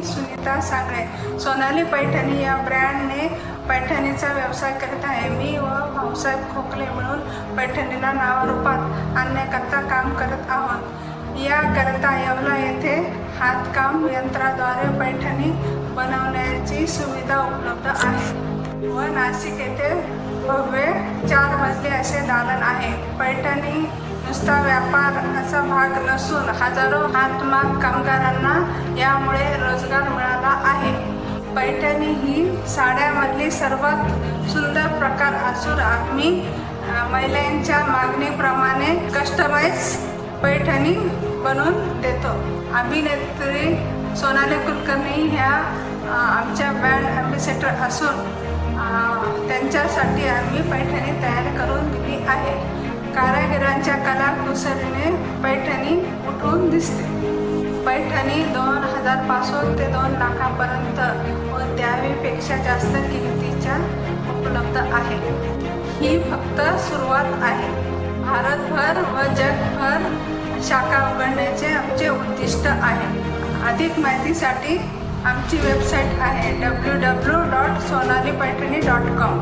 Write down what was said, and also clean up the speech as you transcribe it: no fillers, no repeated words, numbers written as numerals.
सुनीता सांगळे. सोनाली पैठणी या ब्रँडने पैठणीचा व्यवसाय करत आहे. मी व भाऊसाहेब खोकले मिळून पैठणीला नावारूपात आणण्याकरता काम करत आहोत. याकरता येवला येथे हातकाम यंत्राद्वारे पैठणी बनवण्याची सुविधा उपलब्ध आहे व नाशिक येथे भव्य 4 मजली असे दालन आहे. पैठणी नुसता व्यापार असा भाग नसून हजारो हातमाग कामगारांना यामुळे रोजगार मिळाला आहे. पैठणी ही साड्यामधली सर्वात सुंदर प्रकार असून आम्ही महिलांच्या मागणीप्रमाणे कस्टमाइज पैठणी बनवून देतो. अभिनेत्री सोनाली कुलकर्णी ह्या आमच्या ब्रँड ॲम्बॅसेडर असून त्यांच्यासाठी आम्मी पैठणी तयार करून दिली आहे. कारागिरांच्या कलाकुसरीने पैठणी उठून दिसते. पैठणी 2000 पासून ते 2 लाखापर्यंत व त्यापेक्षा जास्त किमतीच्या उपलब्ध आहे. ही फक्त सुरुवात आहे. भारतभर व जगभर शाखा उघडण्याचे आमचे उद्दिष्ट आहे. अधिक माहितीसाठी आमची वेबसाईट आहे www.sonalepaithani.com.